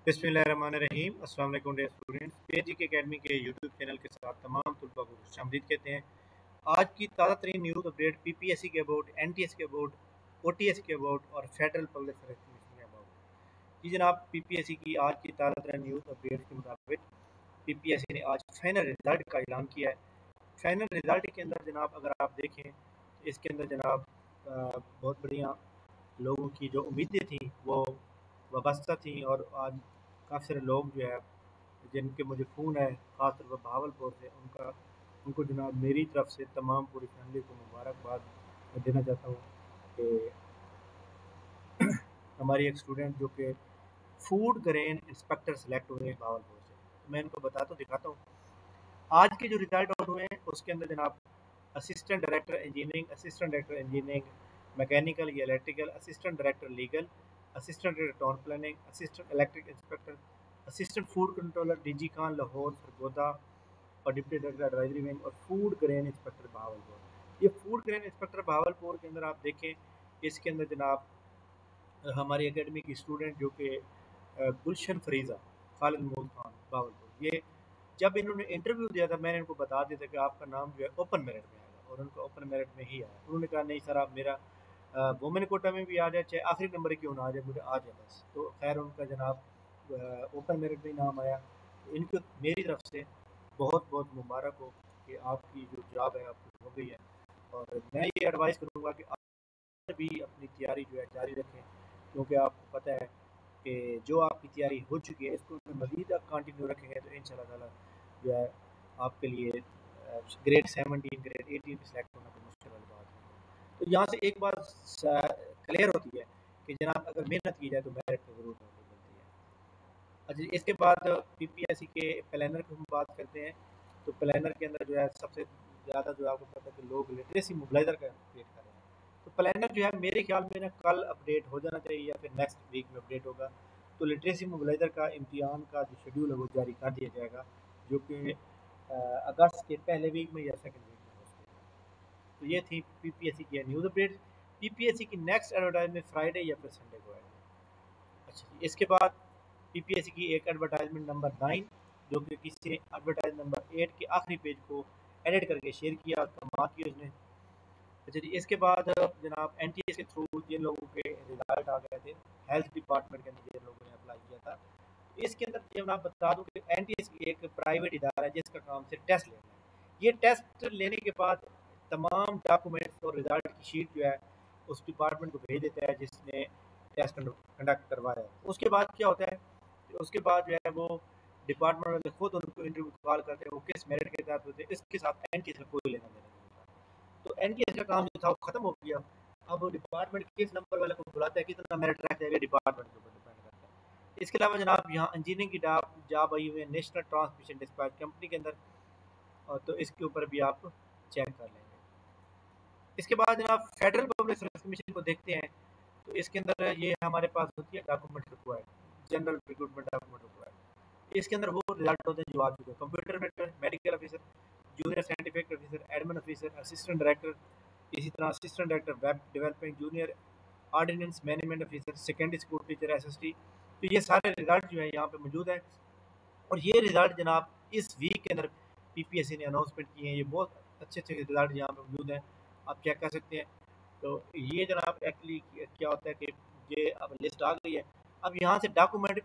बिस्मिल्लाहिर्रहमानिर्रहीम। अस्सलाम वालेकुम डियर स्टूडेंट्स। PHG एकेडमी के यूट्यूब चैनल के साथ तमाम तलबा को खुशामदीद कहते हैं। आज की ताज़ा तरीन न्यूज़ अपडेट PPSC के अबाउट, NTS के अबाउट, OTS के अबाउट और फेडरल पब्लिक सर्विस कमीशन के अबाउट। जी जनाब, PPSC की आज की ताज़ा तरीन न्यूज़ अपडेट के मुताबिक PPSC ने आज फाइनल रिजल्ट का ऐलान किया है। फाइनल रिजल्ट के अंदर जनाब अगर आप देखें तो इसके अंदर जनाब बहुत बढ़िया लोगों की जो उम्मीदें थी वो वाबस्ता थी, और आज काफ़ी सारे लोग जो है जिनके मुझे फ़ोन है ख़ासतौर पर बहावलपुर से, उनको जनाब मेरी तरफ से तमाम पूरी फैमिली को मुबारकबाद देना चाहता हूँ कि हमारी एक स्टूडेंट जो कि फूड ग्रेन इंस्पेक्टर सेलेक्ट हुए हैं बहावलपुर से। तो मैं इनको बताता हूँ, दिखाता हूँ आज के जो रिजल्ट आउट हुए हैं। उसके अंदर जनाब असिस्टेंट डायरेक्टर इंजीनियरिंग मैकेनिकल या electrical, assistant director legal, assistant director town planning, assistant electric inspector, assistant food controller DG Khan Lahore Sargodha और डिप्टी डायरेक्टर एडवाइजरी विंग, और फूड ग्रेन इंस्पेक्टर बहावलपुर। ये फूड ग्रेन इंस्पेक्टर बहावलपुर के अंदर आप देखें, इसके अंदर जनाब हमारी एकेडमी की स्टूडेंट जो कि गुलशन फरीज़ा खालिद महमूद खान बहावलपुर, ये जब इन्होंने इंटरव्यू दिया था मैंने इनको बता दिया था कि आपका नाम जो है ओपन मेरिट में आएगा, और उनका ओपन मेरिट में ही आया। उन्होंने कहा नहीं सर, आप मेरा वुमेन कोटा में भी आ जाए, चाहे आखिरी नंबर क्यों ना आ जाए, मुझे आ जाए बस। तो खैर उनका जनाब ओपन मेरिट में ही नाम आया। तो इनको मेरी तरफ से बहुत बहुत मुबारक हो कि आपकी जो जॉब है आपकी हो गई है। और मैं ये एडवाइस करूँगा कि आप भी अपनी तैयारी जो है जारी रखें, क्योंकि आपको पता है कि जो आपकी तैयारी हो चुकी है इसको मज़ीद आप कंटिन्यू रखेंगे तो इंशाल्लाह ताला जो है आपके लिए ग्रेड 17 ग्रेड 18 सेलेक्ट होना कोई मुश्किल वाली बात नहीं। तो यहाँ से एक बात क्लियर होती है कि जनाब अगर मेहनत की जाए तो मेरिट तो ज़रूर नौकरी मिलती है। अच्छा, इसके बाद PPSC के प्लानर की हम बात करते हैं। तो प्लानर के अंदर जो है सबसे ज़्यादा जो आपको पता है कि लोग लिटरेसी मोबिलाइजर का क्रिएट कर रहे हैं। तो प्लानर जो है मेरे ख्याल में ना कल अपडेट हो जाना चाहिए या फिर नेक्स्ट वीक में अपडेट होगा। तो लिटरेसी मोबिलाइजर का इम्तिहान का जो शेड्यूल है वो जारी कर दिया जाएगा, जो कि अगस्त के पहले वीक में या सेकंड वीक में हो सकेगा। तो ये थी PPSC की न्यूज़ अपडेट। PPSC की नेक्स्ट एडवर्टाइजमेंट फ्राइडे या फिर संडे को आएगी। अच्छा जी, इसके बाद PPSC की एक एडवर्टाइजमेंट नंबर 9, जो कि किसी ने एडवर्टाइज नंबर 8 के आखिरी पेज को एडिट करके शेयर किया और कमाल की उसने। अच्छा जी, इसके बाद जनाब NTS के थ्रू जिन लोगों के रिजल्ट आ गए थे, हेल्थ डिपार्टमेंट के अंदर जिन लोगों ने अप्लाई किया था, इसके अंदर जब आप बता दूं कि NTS एक प्राइवेट इदारा है जिसका काम सिर्फ टेस्ट लेना है। ये टेस्ट लेने के बाद तमाम डॉक्यूमेंट्स और रिजल्ट की शीट जो है उस डिपार्टमेंट को भेज देता है जिसने टेस्ट कंडक्ट करवाया है। उसके बाद क्या होता है, उसके बाद जो है वो डिपार्टमेंट वाले खुद उनको इंटरव्यू कॉल करते हैं, वो किस मेरिट के साथ होते हैं, इसके साथ NTS का कोई लेना देना नहीं होता। तो NTS का काम जो था वो खत्म हो गया। अब डिपार्टमेंट किस नंबर वाले को बुलाता है, कितना मेरिट रख जाएगा, डिपार्टमेंट के ऊपर डिपेंड करता है। इसके अलावा जनाब यहाँ इंजीनियरिंग की जॉब आई हुई है नेशनल ट्रांसमिशन डिस्पैच कंपनी के अंदर, और तो इसके ऊपर भी आप चेक कर लेंगे। इसके बाद जनाब फेडरल पब्लिक सर्विस कमीशन को देखते हैं। तो इसके अंदर ये हमारे पास होती है document required, general recruitment document required. इसके अंदर वो रिजल्ट होते हैं जो आ चुके हैं: computer operator, medical officer, junior scientific officer, admin officer, assistant director, इसी तरह assistant director web development, junior ordnance management officer, secondary school teacher, SST। तो ये सारे रिजल्ट जो है यहाँ पे मौजूद है, और ये रिजल्ट जनाब इस वीक के अंदर PPSC ने अनाउंसमेंट किए हैं। ये बहुत अच्छे अच्छे रिजल्ट यहाँ पे मौजूद हैं, आप चेक कर सकते हैं। तो ये जनाब एक्चुअली क्या होता है कि ये अब लिस्ट आ गई है। अब यहाँ से डॉक्यूमेंट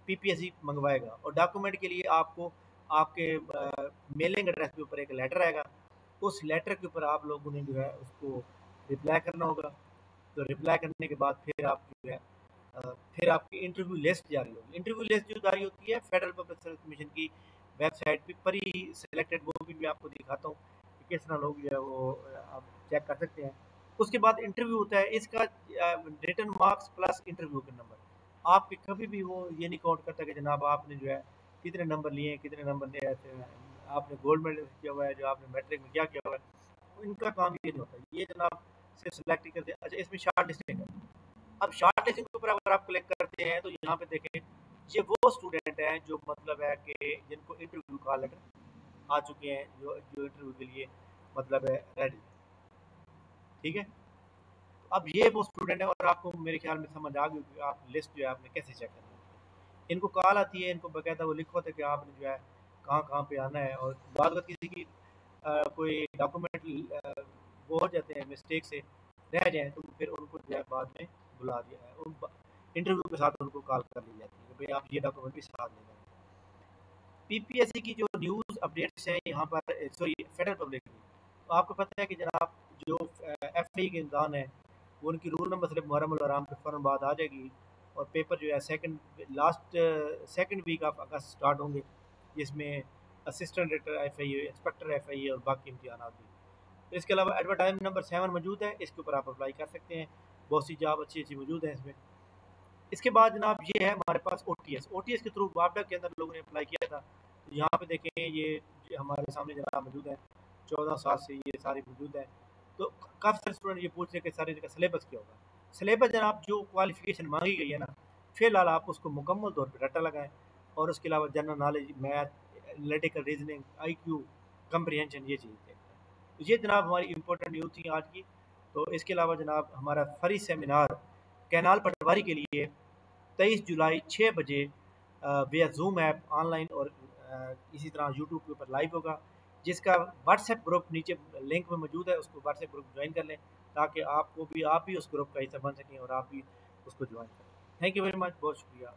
PPSC मंगवाएगा, और डॉक्यूमेंट के लिए आपको आपके मेलिंग एड्रेस के ऊपर एक लेटर आएगा। उस लेटर के ऊपर आप लोगों ने जो है उसको रिप्लाई करना होगा। तो रिप्लाई करने के बाद फिर आप जो है फिर आपकी इंटरव्यू लिस्ट जारी होगी। इंटरव्यू लिस्ट जो जारी होती है फेडरल पब्लिक सर्विस कमीशन की वेबसाइट पर ही सिलेक्टेड, वो भी मैं आपको दिखाता हूँ कि किस तरह लोग जो है वो आप चेक कर सकते हैं। उसके बाद इंटरव्यू होता है, इसका रिटर्न मार्क्स प्लस इंटरव्यू के नंबर आपके कभी भी वो ये नहीं काउंट करता कि जनाब आपने जो है कितने नंबर लिए हैं, कितने नंबर लिए हैं, आपने गोल्ड मेडल किया हुआ है, जो आपने मैट्रिक में क्या किया हुआ है। इनका काम ये नहीं होता, ये जनाब सिर्फ सिलेक्ट ही करते हैं। अच्छा, इसमें शार्ट लिस्टिंग है। अब शॉर्ट लिस्टिंग के ऊपर अगर आप क्लिक करते हैं तो यहाँ पे देखें ये वो स्टूडेंट हैं जो मतलब है कि जिनको इंटरव्यू कॉल लेटर आ चुके हैं, जो जो इंटरव्यू के लिए मतलब है रेडी। ठीक है, अब ये वो स्टूडेंट है, और आपको मेरे ख्याल में समझ आ गई कि आप लिस्ट जो है आपने कैसे चेक करनी है। इनको कॉल आती है, इनको बाकायदा वो लिखो होता है कि आपने जो है कहाँ कहाँ पे आना है। और बाद में किसी की कोई डॉक्यूमेंट वो हो जाते हैं मिस्टेक से रह जाए, तो फिर उनको जो है बाद में बुला दिया है, उन इंटरव्यू के साथ उनको कॉल कर ली जाती है कि भाई आप ये डॉक्यूमेंट भी साथ ले जाएँ। पीपीएससी की जो न्यूज़ अपडेट्स हैं यहाँ पर, सॉरी फेडरल पब्लिक की, तो आपको पता है कि जनाब जो एफआई के इम्तहान है वो उनकी रूल नंबर सिर्फ मुहर्रम उल हराम के फ़ौरन बाद आ जाएगी, और पेपर जो है second week of August start होंगे, जिसमें assistant director FI, inspector FI और बाकी इम्तहान भी। तो इसके अलावा एडवर्टाइजमेंट नंबर 7 मौजूद है, इसके ऊपर आप अप्लाई कर सकते हैं। बहुत सी जॉब अच्छी अच्छी मौजूद है इसमें। इसके बाद जनाब ये है हमारे पास ओटीएस के थ्रू वापडा के अंदर लोगों ने अप्लाई किया था। तो यहाँ पे देखें ये हमारे सामने जनाब मौजूद है, 14 साल से ये सारी मौजूद है। तो काफ़ी सारे स्टूडेंट ये पूछ रहे हैं कि सारे का सिलेबस क्या होगा। सिलेबस जनाब जो क्वालिफिकेशन मांगी गई है ना, फिलहाल आप उसको मुकम्मल तौर पर रट्टा लगाएं, और उसके अलावा general knowledge, math, analytical reasoning, IQ, comprehension, ये चीज़ देखते हैं। तो ये जनाब हमारी इंपॉर्टेंट न्यूज़ थी आज की। तो इसके अलावा जनाब हमारा फ्री सेमिनार कैनाल पटवारी के लिए 23 जुलाई 6 बजे विया जूम ऐप ऑनलाइन और इसी तरह यूट्यूब के ऊपर लाइव होगा, जिसका व्हाट्सएप ग्रुप नीचे लिंक में मौजूद है, उसको व्हाट्सएप ग्रुप ज्वाइन कर लें, ताकि आप भी उस ग्रुप का हिस्सा बन सकें और आप भी उसको ज्वाइन करें। थैंक यू वेरी मच, बहुत शुक्रिया।